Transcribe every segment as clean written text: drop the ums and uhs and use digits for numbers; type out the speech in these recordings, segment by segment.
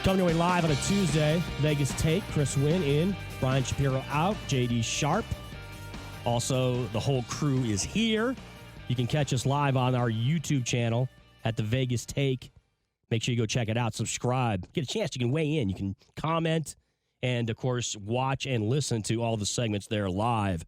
Coming your way live on a Tuesday, Vegas Take. Chris Wynn in, Brian Shapiro out, JD Sharp. Also, the whole crew is here. You can catch us live on our YouTube channel at the Vegas Take. Make sure you go check it out. Subscribe. Get a chance. You can weigh in. You can comment. And, of course, watch and listen to all the segments there live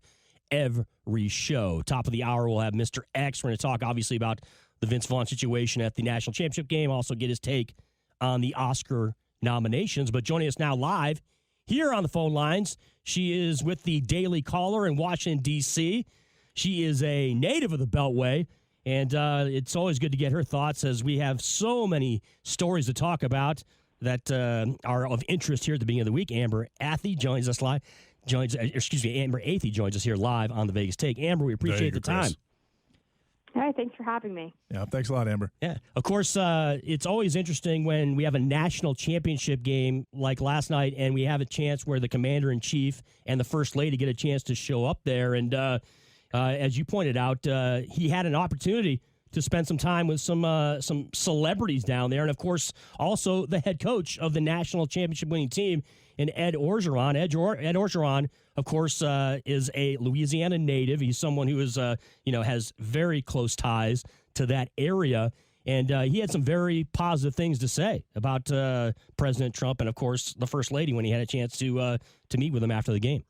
every show. Top of the hour, we'll have Mr. X. We're going to talk, obviously, about the Vince Vaughn situation at the National Championship game. Also get his take on the Oscar nominations. But joining us now live here on the phone lines, she is with the Daily Caller in Washington, D.C. She is a native of the Beltway, and it's always good to get her thoughts as we have so many stories to talk about that are of interest here at the beginning of the week. Amber Athey joins us live. Amber Athey joins us here live on the Vegas Take. Amber, we appreciate the time. Hey, thanks for having me. Yeah, thanks a lot, Amber. Yeah, of course, it's always interesting when we have a national championship game like last night and we have a chance where the commander-in-chief and the first lady get a chance to show up there. And as you pointed out, he had an opportunity to spend some time with some celebrities down there. And, of course, also the head coach of the national championship winning team, and Ed Orgeron. Ed Orgeron, of course, is a Louisiana native. He's someone who is, has very close ties to that area. And he had some very positive things to say about President Trump and, of course, the First Lady when he had a chance to meet with him after the game.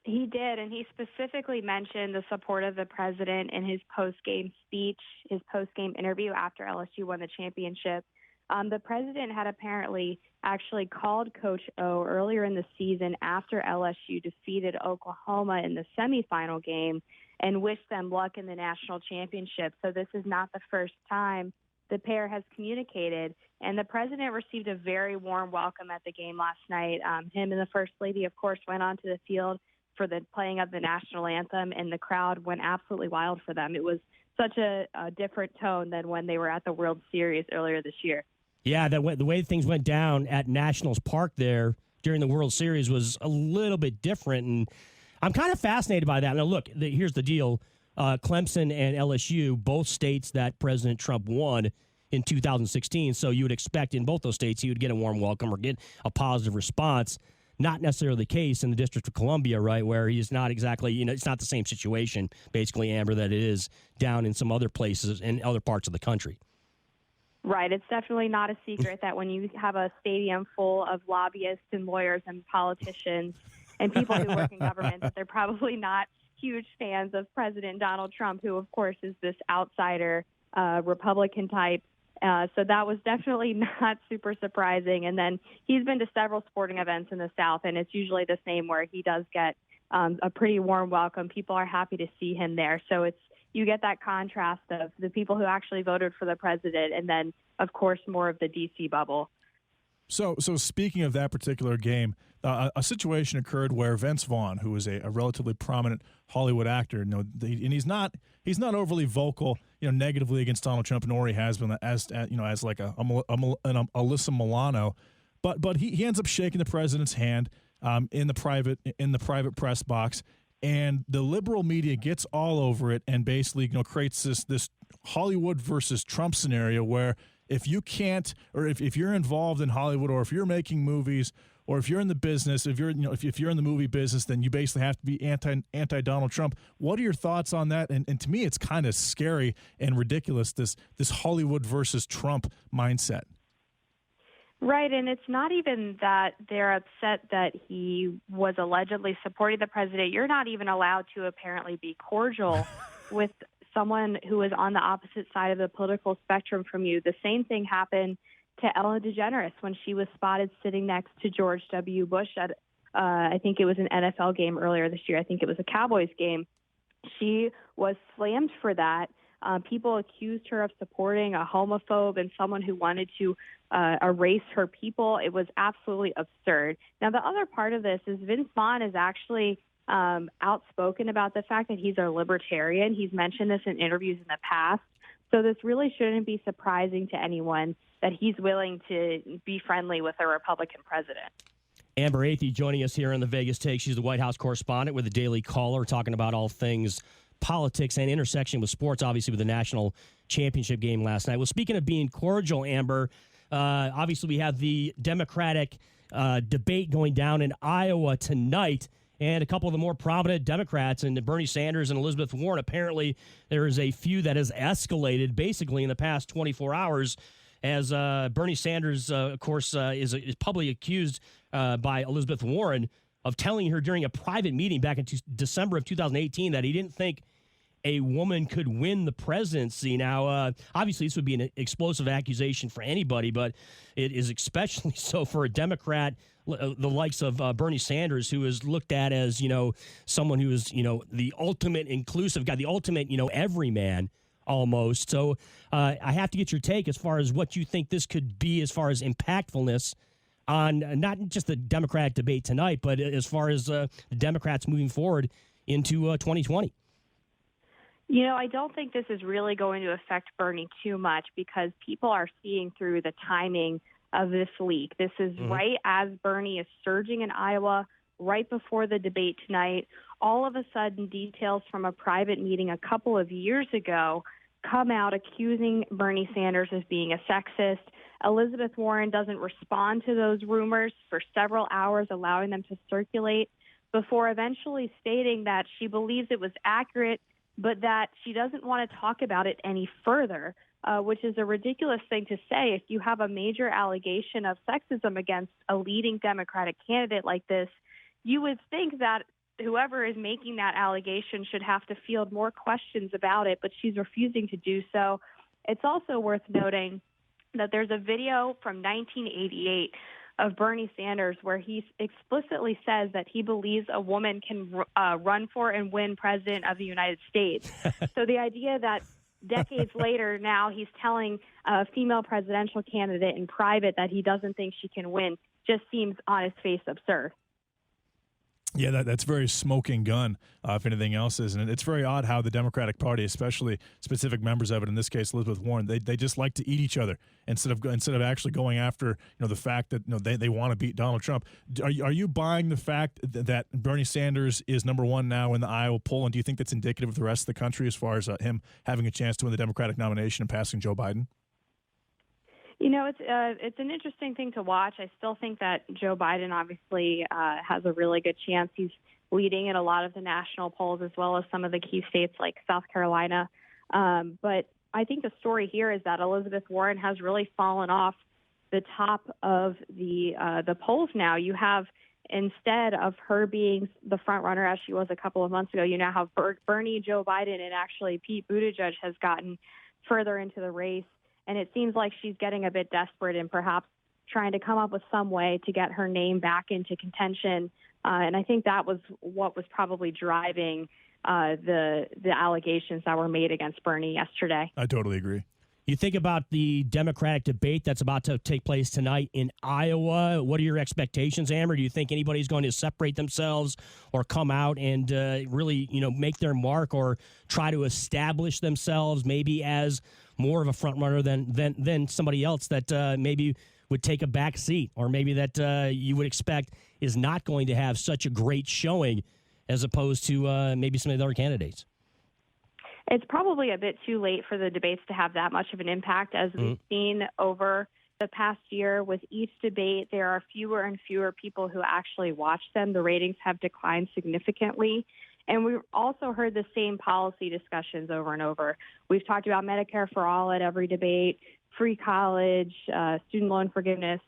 He did, and he specifically mentioned the support of the president in his post-game speech, his post-game interview after LSU won the championship. The president had apparently actually called Coach O earlier in the season after LSU defeated Oklahoma in the semifinal game and wished them luck in the national championship. So this is not the first time the pair has communicated, and the president received a very warm welcome at the game last night. Him and the First Lady, of course, went onto the field for the playing of the national anthem, and the crowd went absolutely wild for them. It was such a different tone than when they were at the World Series earlier this year. Yeah, the way things went down at Nationals Park there during the World Series was a little bit different, and I'm kind of fascinated by that. Now, look, here's the deal. Clemson and LSU, both states that President Trump won in 2016, so you would expect in both those states he would get a warm welcome or get a positive response. Not necessarily the case in the District of Columbia, right, where he's not exactly, it's not the same situation, basically, Amber, that it is down in some other places in other parts of the country. Right. It's definitely not a secret that when you have a stadium full of lobbyists and lawyers and politicians and people who work in government, that they're probably not huge fans of President Donald Trump, who, of course, is this outsider Republican type. So that was definitely not super surprising. And then he's been to several sporting events in the South, and it's usually the same where he does get a pretty warm welcome. People are happy to see him there. So you get that contrast of the people who actually voted for the president and then, of course, more of the D.C. bubble. So speaking of that particular game, a situation occurred where Vince Vaughn, who is a relatively prominent Hollywood actor, and he's not overly vocal, negatively against Donald Trump, nor he has been as like an Alyssa Milano, but he ends up shaking the president's hand in the private press box, and the liberal media gets all over it and basically creates this Hollywood versus Trump scenario where if you can't, or if you're involved in Hollywood, or if you're making movies, or if you're in the business, if you're in the movie business, then you basically have to be anti Donald Trump. What are your thoughts on that? And to me, it's kind of scary and ridiculous, this Hollywood versus Trump mindset. Right, and it's not even that they're upset that he was allegedly supporting the president. You're not even allowed to apparently be cordial with someone who is on the opposite side of the political spectrum from you. The same thing happened to Ellen DeGeneres when she was spotted sitting next to George W. Bush at, I think it was an NFL game earlier this year. I think it was a Cowboys game. She was slammed for that. People accused her of supporting a homophobe and someone who wanted to erase her people. It was absolutely absurd. Now, the other part of this is Vince Vaughn is actually outspoken about the fact that he's a libertarian. He's mentioned this in interviews in the past. So this really shouldn't be surprising to anyone that he's willing to be friendly with a Republican president. Amber Athey joining us here on the Vegas Take. She's the White House correspondent with the Daily Caller, talking about all things politics and intersection with sports, obviously with the national championship game last night. Well, speaking of being cordial, Amber, Obviously, we have the Democratic debate going down in Iowa tonight. And a couple of the more prominent Democrats, and Bernie Sanders and Elizabeth Warren, apparently there is a feud that has escalated basically in the past 24 hours as Bernie Sanders, of course, is publicly accused by Elizabeth Warren of telling her during a private meeting back in December of 2018 that he didn't think a woman could win the presidency. Now, obviously, this would be an explosive accusation for anybody, but it is especially so for a Democrat, the likes of Bernie Sanders, who is looked at as, someone who is, the ultimate inclusive guy, the ultimate, everyman almost. So I have to get your take as far as what you think this could be as far as impactfulness on not just the Democratic debate tonight, but as far as the Democrats moving forward into 2020. I don't think this is really going to affect Bernie too much because people are seeing through the timing of this leak. This is right as Bernie is surging in Iowa, right before the debate tonight. All of a sudden, details from a private meeting a couple of years ago come out accusing Bernie Sanders of being a sexist. Elizabeth Warren doesn't respond to those rumors for several hours, allowing them to circulate before eventually stating that she believes it was accurate, but that she doesn't want to talk about it any further, which is a ridiculous thing to say. If you have a major allegation of sexism against a leading Democratic candidate like this, you would think that whoever is making that allegation should have to field more questions about it, but she's refusing to do so. It's also worth noting that there's a video from 1988 of Bernie Sanders where he explicitly says that he believes a woman can run for and win president of the United States. So the idea that decades later now he's telling a female presidential candidate in private that he doesn't think she can win just seems on its face absurd. Yeah, that's very smoking gun, if anything else is. And it's very odd how the Democratic Party, especially specific members of it, in this case Elizabeth Warren, they just like to eat each other instead of actually going after the fact that they want to beat Donald Trump. Are you buying the fact that Bernie Sanders is number one now in the Iowa poll, and do you think that's indicative of the rest of the country as far as him having a chance to win the Democratic nomination and passing Joe Biden? It's an interesting thing to watch. I still think that Joe Biden obviously has a really good chance. He's leading in a lot of the national polls as well as some of the key states like South Carolina. But I think the story here is that Elizabeth Warren has really fallen off the top of the polls now. You have, instead of her being the front runner as she was a couple of months ago, you now have Bernie, Joe Biden, and actually Pete Buttigieg has gotten further into the race. And it seems like she's getting a bit desperate and perhaps trying to come up with some way to get her name back into contention. And I think that was what was probably driving the allegations that were made against Bernie yesterday. I totally agree. You think about the Democratic debate that's about to take place tonight in Iowa. What are your expectations, Amber? Do you think anybody's going to separate themselves or come out and really, make their mark or try to establish themselves maybe as more of a front runner than somebody else that maybe would take a back seat, or maybe that you would expect is not going to have such a great showing as opposed to maybe some of the other candidates? It's probably a bit too late for the debates to have that much of an impact. As we've seen over the past year with each debate, there are fewer and fewer people who actually watch them. The ratings have declined significantly. And we've also heard the same policy discussions over and over. We've talked about Medicare for all at every debate, free college, student loan forgiveness.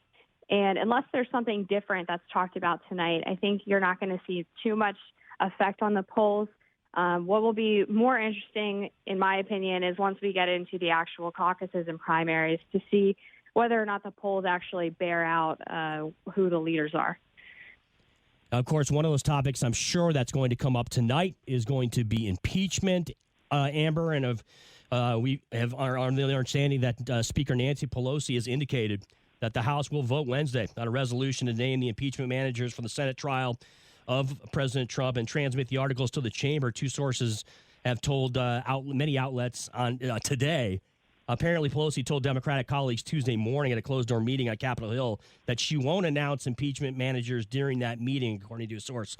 And unless there's something different that's talked about tonight, I think you're not going to see too much effect on the polls. What will be more interesting, in my opinion, is once we get into the actual caucuses and primaries to see whether or not the polls actually bear out who the leaders are. Of course, one of those topics I'm sure that's going to come up tonight is going to be impeachment, Amber, and we have our understanding that Speaker Nancy Pelosi has indicated that the House will vote Wednesday on a resolution to name the impeachment managers for the Senate trial of President Trump and transmit the articles to the chamber. Two sources have told many outlets on today. Apparently, Pelosi told Democratic colleagues Tuesday morning at a closed-door meeting on Capitol Hill that she won't announce impeachment managers during that meeting, according to a source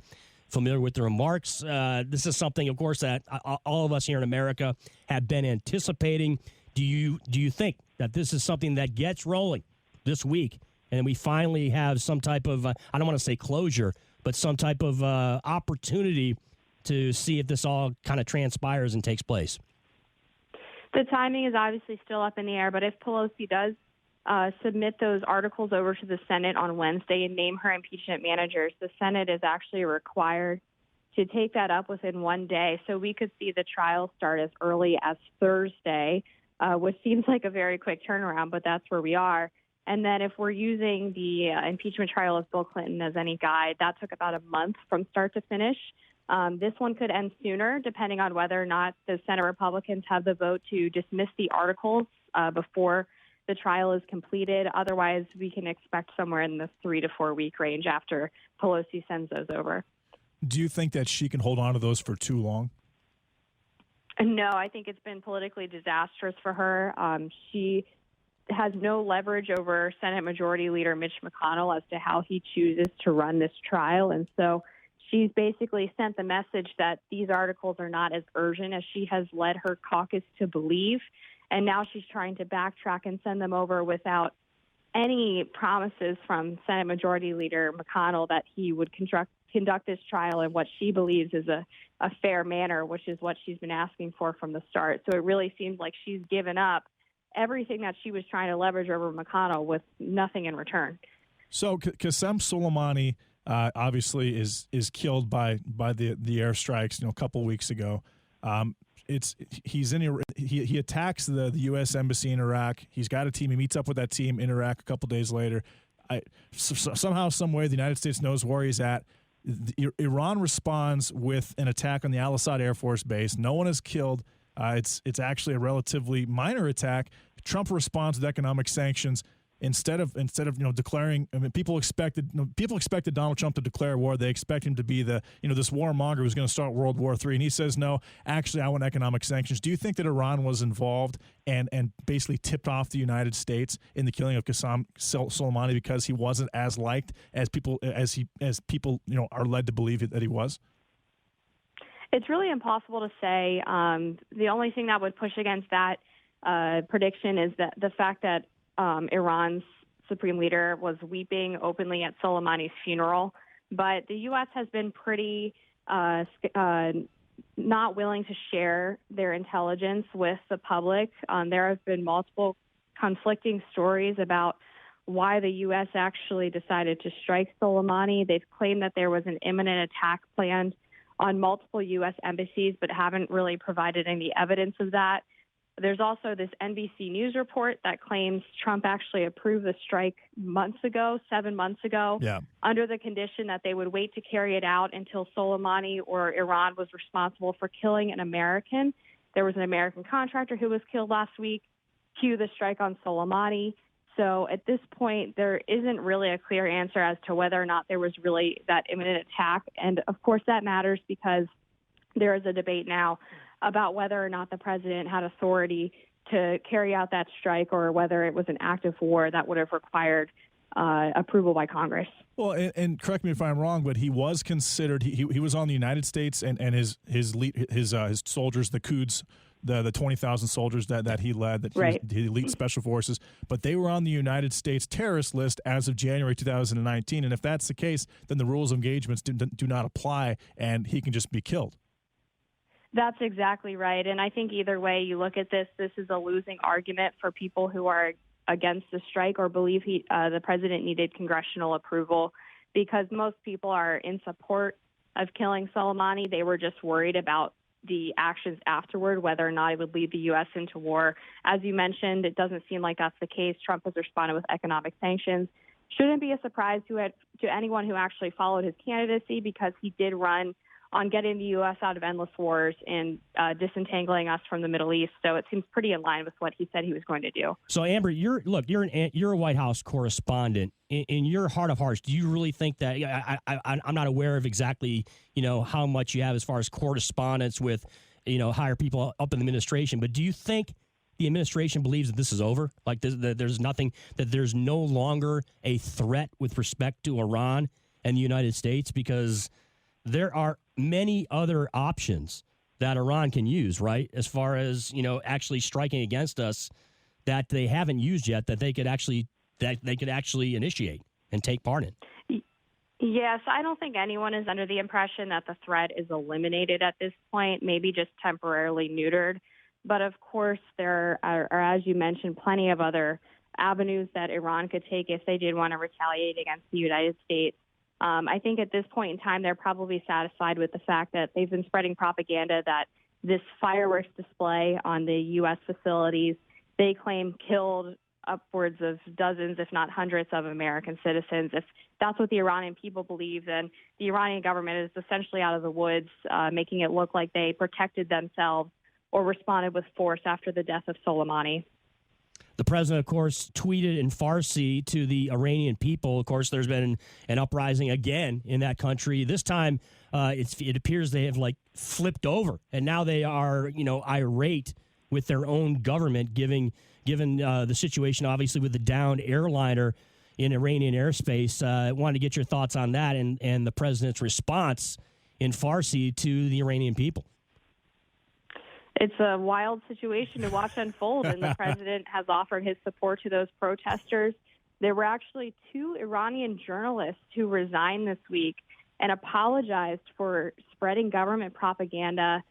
familiar with the remarks. This is something, of course, that all of us here in America have been anticipating. Do you think that this is something that gets rolling this week, and we finally have some type of, I don't want to say closure, but some type of opportunity to see if this all kind of transpires and takes place? The timing is obviously still up in the air, but if Pelosi does submit those articles over to the Senate on Wednesday and name her impeachment managers, the Senate is actually required to take that up within 1 day. So we could see the trial start as early as Thursday, which seems like a very quick turnaround, but that's where we are. And then if we're using the impeachment trial of Bill Clinton as any guide, that took about a month from start to finish. This one could end sooner, depending on whether or not the Senate Republicans have the vote to dismiss the articles before the trial is completed. Otherwise, we can expect somewhere in the 3 to 4 week range after Pelosi sends those over. Do you think that she can hold on to those for too long? No, I think it's been politically disastrous for her. She has no leverage over Senate Majority Leader Mitch McConnell as to how he chooses to run this trial. And so she's basically sent the message that these articles are not as urgent as she has led her caucus to believe. And now she's trying to backtrack and send them over without any promises from Senate Majority Leader McConnell that he would conduct this trial in what she believes is a fair manner, which is what she's been asking for from the start. So it really seems like she's given up everything that she was trying to leverage over McConnell with nothing in return. So Qasem Soleimani obviously is killed by the airstrikes, a couple weeks ago. He attacks the U.S. embassy in Iraq. He's got a team. He meets up with that team in Iraq a couple days later. Somehow, some way, the United States knows where he's at. Iran responds with an attack on the Al-Assad Air Force Base. No one is killed. It's actually a relatively minor attack. Trump responds with economic sanctions instead of declaring. I mean, people expected Donald Trump to declare war. They expect him to be this warmonger who's going to start World War III, and he says no. Actually, I want economic sanctions. Do you think that Iran was involved and basically tipped off the United States in the killing of Qasem Soleimani because he wasn't as liked as people are led to believe that he was? It's really impossible to say. The only thing that would push against that prediction is that the fact that Iran's supreme leader was weeping openly at Soleimani's funeral. But the U.S. has been pretty not willing to share their intelligence with the public. There have been multiple conflicting stories about why the U.S. actually decided to strike Soleimani. They've claimed that there was an imminent attack planned on multiple U.S. embassies, but haven't really provided any evidence of that. There's also this NBC News report that claims Trump actually approved the strike 7 months ago, under the condition that they would wait to carry it out until Soleimani or Iran was responsible for killing an American. There was an American contractor who was killed last week. Cue the strike on Soleimani. So at this point, there isn't really a clear answer as to whether or not there was really that imminent attack. And, of course, that matters because there is a debate now about whether or not the president had authority to carry out that strike or whether it was an act of war that would have required approval by Congress. Well, and correct me if I'm wrong, but he was considered. He was on the United States and his soldiers, the Quds, the 20,000 soldiers that he led, the elite special forces, but they were on the United States terrorist list as of January 2019. And if that's the case, then the rules of engagements do not apply, and he can just be killed. That's exactly right. And I think either way you look at this is a losing argument for people who are against the strike or believe the president needed congressional approval, because most people are in support of killing Soleimani. They were just worried about the actions afterward, whether or not it would lead the U.S. into war. As you mentioned, it doesn't seem like that's the case. Trump has responded with economic sanctions. Shouldn't be a surprise to anyone who actually followed his candidacy, because he did run on getting the U.S. out of endless wars and disentangling us from the Middle East. So it seems pretty in line with what he said he was going to do. So, Amber, you're a White House correspondent. In your heart of hearts, do you really think that I'm not aware of exactly, how much you have as far as correspondence with, higher people up in the administration, but do you think the administration believes that this is over? Like that there's no longer a threat with respect to Iran and the United States? Because there are many other options that Iran can use, right? As far as, actually striking against us that they haven't used yet, that they could actually that they could actually initiate and take part in. Yes, I don't think anyone is under the impression that the threat is eliminated at this point, maybe just temporarily neutered. But of course, there are, as you mentioned, plenty of other avenues that Iran could take if they did want to retaliate against the United States. I think at this point in time, they're probably satisfied with the fact that they've been spreading propaganda that this fireworks display on the U.S. facilities, they claim killed upwards of dozens, if not hundreds, of American citizens. If that's what the Iranian people believe, then the Iranian government is essentially out of the woods, making it look like they protected themselves or responded with force after the death of Soleimani. The president, of course, tweeted in Farsi to the Iranian people. Of course, there's been an uprising again in that country. This time, it appears they have flipped over, and now they are, irate with their own government, given the situation, obviously, with the downed airliner in Iranian airspace. I wanted to get your thoughts on that and the president's response in Farsi to the Iranian people. It's a wild situation to watch unfold, and the president has offered his support to those protesters. There were actually 2 Iranian journalists who resigned this week and apologized for spreading government propaganda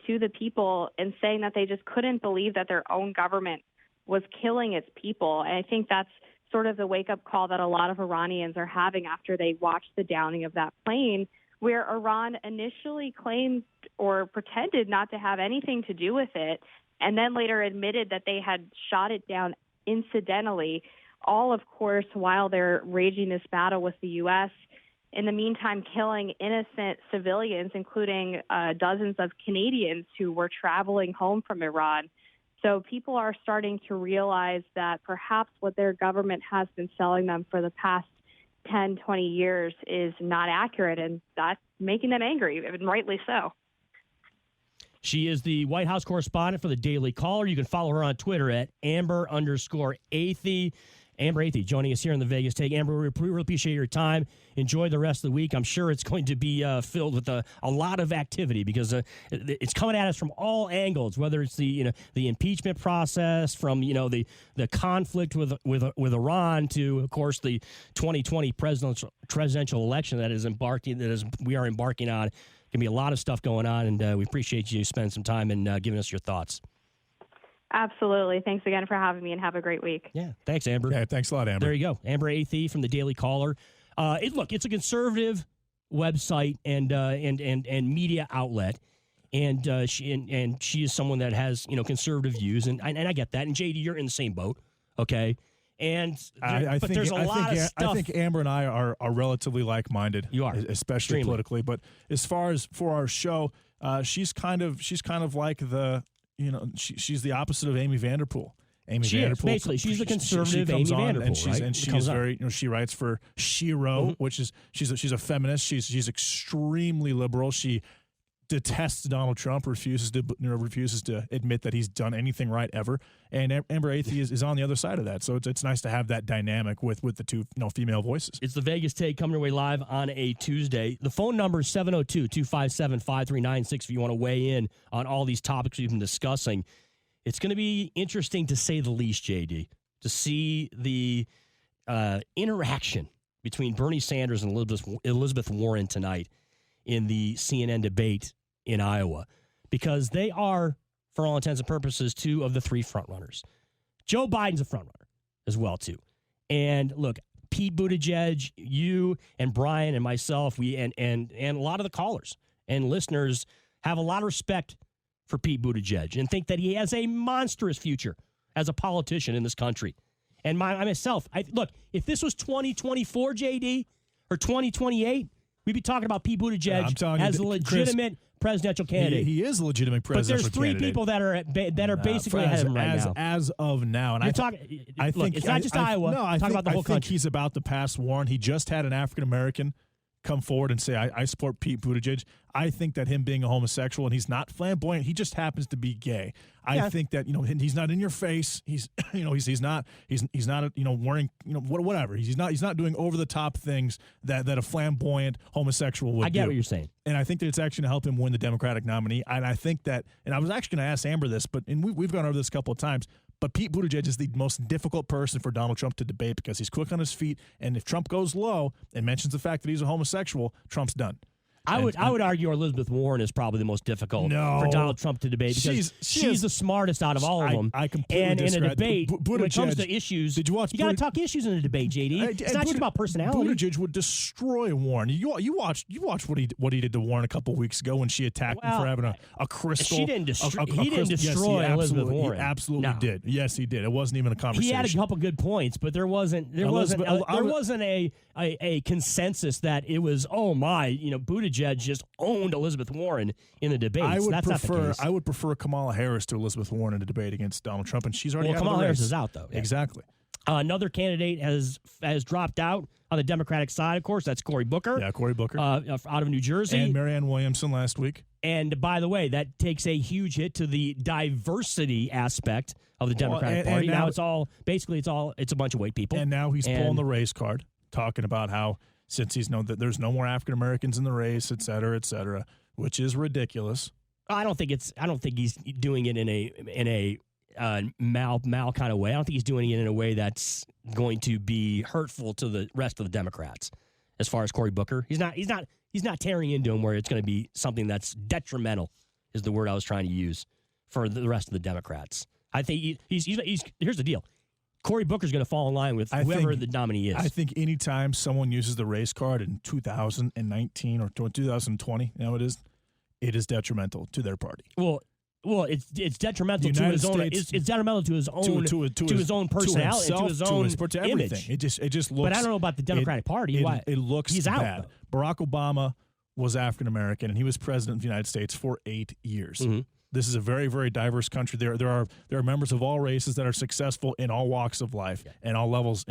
to the people and saying that they just couldn't believe that their own government was killing its people. And I think that's sort of the wake-up call that a lot of Iranians are having after they watched the downing of that plane, where Iran initially claimed or pretended not to have anything to do with it, and then later admitted that they had shot it down incidentally, all, of course, while they're raging this battle with the U.S., in the meantime killing innocent civilians, including dozens of Canadians who were traveling home from Iran. So people are starting to realize that perhaps what their government has been selling them for the past 10, 20 years is not accurate, and that's making them angry, and rightly so. She is the White House correspondent for the Daily Caller. You can follow her on Twitter at Amber_Athey. Amber Athey joining us here in the Vegas Take. Amber, we really appreciate your time. Enjoy the rest of the week. I'm sure it's going to be filled with a lot of activity because it's coming at us from all angles, whether it's the impeachment process, from the conflict with Iran to, of course, the 2020 presidential election we are embarking on. Going to be a lot of stuff going on, and we appreciate you spending some time and giving us your thoughts. Absolutely. Thanks again for having me, and have a great week. Yeah. Thanks, Amber. Yeah, thanks a lot, Amber. There you go. Amber Athey from the Daily Caller. It's a conservative website and media outlet, and she is someone that has conservative views, and I get that. And JD, you're in the same boat, okay? And there's a lot of stuff. I think Amber and I are relatively like-minded. You are, especially extremely politically. But as far as for our show, she's kind of like the. She's the opposite of Amy Vanderpool. Basically, she's the conservative Amy Vanderpool, and she's very. She writes for Shapiro, which is she's a feminist. She's extremely liberal. She detests Donald Trump. Refuses to admit that he's done anything right ever. And Amber Athey is on the other side of that. So it's nice to have that dynamic with the two female voices. It's the Vegas Take coming your way live on a Tuesday. The phone number is 702-257-5396 if you want to weigh in on all these topics we've been discussing. It's going to be interesting, to say the least, JD, to see the interaction between Bernie Sanders and Elizabeth Warren tonight in the CNN debate in Iowa, because they are, for all intents and purposes, 2 of the 3 frontrunners. Joe Biden's a frontrunner as well, too. And look, Pete Buttigieg, you and Brian and myself, and a lot of the callers and listeners have a lot of respect for Pete Buttigieg and think that he has a monstrous future as a politician in this country. And myself, look, if this was 2024, JD, or 2028, we'd be talking about Pete Buttigieg as a legitimate presidential candidate. He is a legitimate presidential candidate. But there's 3 people that are basically ahead of him right now. As of now. And look, it's not just Iowa. No, I talk about the whole country. I think he's about to pass Warren. He just had an African-American come forward and say, I support Pete Buttigieg. I think that him being a homosexual, and he's not flamboyant, he just happens to be gay. I think that, he's not in your face. He's not wearing, whatever. He's not doing over the top things that a flamboyant homosexual would do. I get what you're saying. And I think that it's actually going to help him win the Democratic nominee. And I think that, and I was actually going to ask Amber this, but we've gone over this a couple of times, But Pete Buttigieg is the most difficult person for Donald Trump to debate because he's quick on his feet, and if Trump goes low and mentions the fact that he's a homosexual, Trump's done. I would argue Elizabeth Warren is probably the most difficult for Donald Trump to debate because she's the smartest out of all of them. I completely and disagree. in a debate, when it comes to issues, you got to talk issues in a debate, JD. It's not just about personality. Buttigieg would destroy Warren. You watched what he did to Warren a couple weeks ago when she attacked him for having a crystal. He didn't destroy Elizabeth Warren. He absolutely did. Yes, he did. It wasn't even a conversation. He had a couple good points, but there wasn't a consensus that it was Buttigieg just owned Elizabeth Warren in the debates. That's not the case. I would prefer Kamala Harris to Elizabeth Warren in a debate against Donald Trump, and she's already out of the race. Kamala Harris is out, though. Yeah. Exactly. Another candidate has dropped out on the Democratic side, of course. That's Cory Booker. Yeah, Cory Booker. Out of New Jersey. And Marianne Williamson last week. And by the way, that takes a huge hit to the diversity aspect of the Democratic Party. Now it's a bunch of white people. And now he's pulling the race card, talking about how since he's known that there's no more African Americans in the race, et cetera, which is ridiculous. I don't think he's doing it in a mal kind of way. I don't think he's doing it in a way that's going to be hurtful to the rest of the Democrats. As far as Cory Booker, he's not tearing into him where it's going to be something that's detrimental. Is the word I was trying to use for the rest of the Democrats. I think he's here's the deal. Cory Booker's going to fall in line with whoever the nominee is. I think anytime someone uses the race card in 2019 or 2020, it is detrimental to their party. Well, it's detrimental to his own. It's detrimental to his own to his own personality, to his own image. It just looks. But I don't know about the Democratic Party. It looks he's bad. out. Barack Obama was African American, and he was president of the United States for 8 years. Mm-hmm. This is a very, very diverse country. There are members of all races that are successful in all walks of life and all levels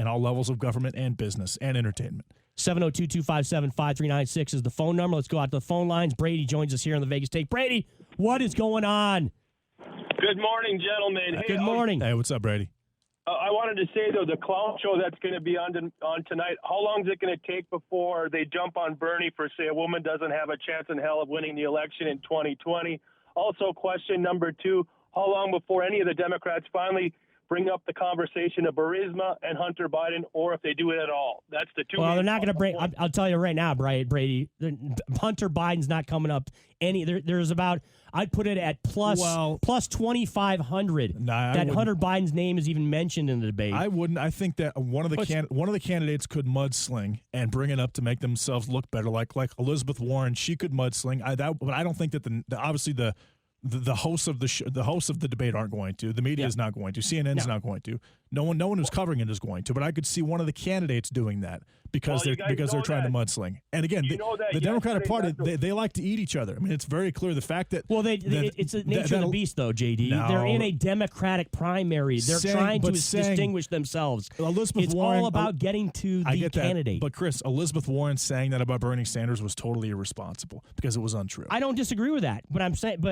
of government and business and entertainment. 702-257-5396 is the phone number. Let's go out to the phone lines. Brady joins us here on the Vegas Take. Brady, what is going on? Good morning, gentlemen. Hey, good morning. Hey, what's up, Brady? I wanted to say, though, the clown show that's going to be on tonight, how long is it going to take before they jump on Bernie for, say, a woman doesn't have a chance in hell of winning the election in 2020? Also, question number 2, how long before any of the Democrats finally bring up the conversation of Burisma and Hunter Biden, or if they do it at all? That's the two. Well, they're not going to bring. I'll tell you right now, Brady. Hunter Biden's not coming up any. There's about. I'd put it at plus 2,500. That Hunter Biden's name is even mentioned in the debate. I wouldn't. I think that one of the candidates could mudsling and bring it up to make themselves look better. Like Elizabeth Warren, she could mudsling. But I don't think that obviously the hosts of the debate aren't going to. The media is not going to. CNN's not going to. No one who's covering it is going to. But I could see one of the candidates doing that because they're trying to mudsling. And again, the Democratic Party they like to eat each other. I mean, it's very clear the fact that it's the nature of the beast, though, JD. No, they're in a Democratic primary. They're trying to distinguish themselves. It's all about getting to the candidate. But Chris, Elizabeth Warren saying that about Bernie Sanders was totally irresponsible because it was untrue. I don't disagree with that. But I'm saying,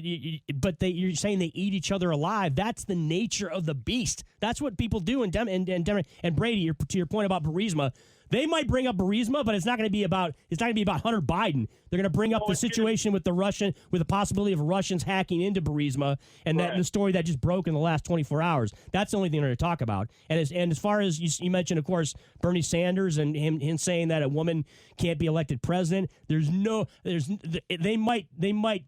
you're saying they eat each other alive. That's the nature of the beast. That's what people do. And Brady, to your point about Burisma, they might bring up Burisma, but it's not going to be about Hunter Biden. They're going to bring up the situation with the possibility of Russians hacking into Burisma, and that the story that just broke in the last 24 hours. That's the only thing they're going to talk about. And as far as you mentioned, of course, Bernie Sanders and him saying that a woman can't be elected president. They might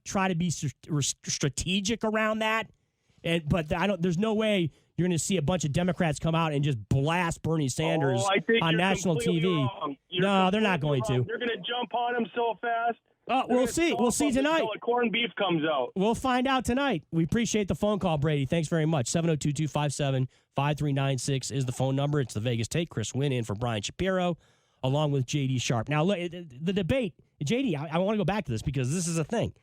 try to be strategic around that, but there's no way you're going to see a bunch of Democrats come out and just blast Bernie Sanders on national TV. No, they're not going to. They're going to jump on him so fast. We'll see. We'll see tonight. Until the corned beef comes out. We'll find out tonight. We appreciate the phone call, Brady. Thanks very much. 702-257-5396 is the phone number. It's the Vegas Take. Chris Wynn in for Brian Shapiro, along with J.D. Sharp. Now, look, the debate, J.D., I want to go back to this because this is a thing.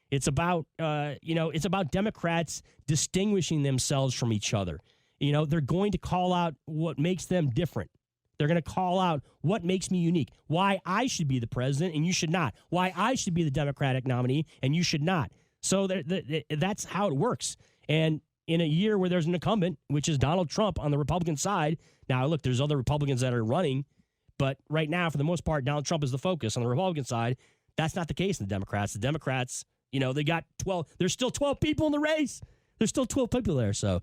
It's about, it's about Democrats distinguishing themselves from each other. They're going to call out what makes them different. They're going to call out what makes me unique, why I should be the president and you should not, why I should be the Democratic nominee and you should not. So that's how it works. And in a year where there's an incumbent, which is Donald Trump on the Republican side, now, look, there's other Republicans that are running, but right now, for the most part, Donald Trump is the focus on the Republican side. That's not the case in the Democrats. The Democrats, they got 12. There's still 12 people in the race. There's still 12 people there, so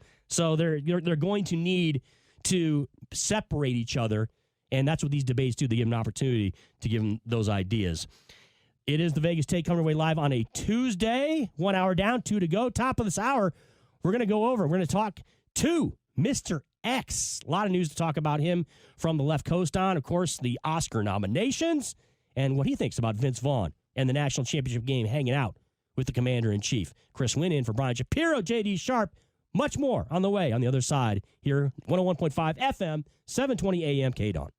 they're going to need to separate each other, and that's what these debates do. They give them an opportunity to give them those ideas. It is the Vegas Take coming away live on a Tuesday. 1 hour down, 2 to go. Top of this hour, we're going to talk to Mr. X. A lot of news to talk about him from the left coast on. Of course, the Oscar nominations and what he thinks about Vince Vaughn and the national championship game hanging out with the commander-in-chief. Chris Wynn in for Brian Shapiro, J.D. Sharp. Much more on the way on the other side here, 101.5 FM, 720 AM, KDAWN.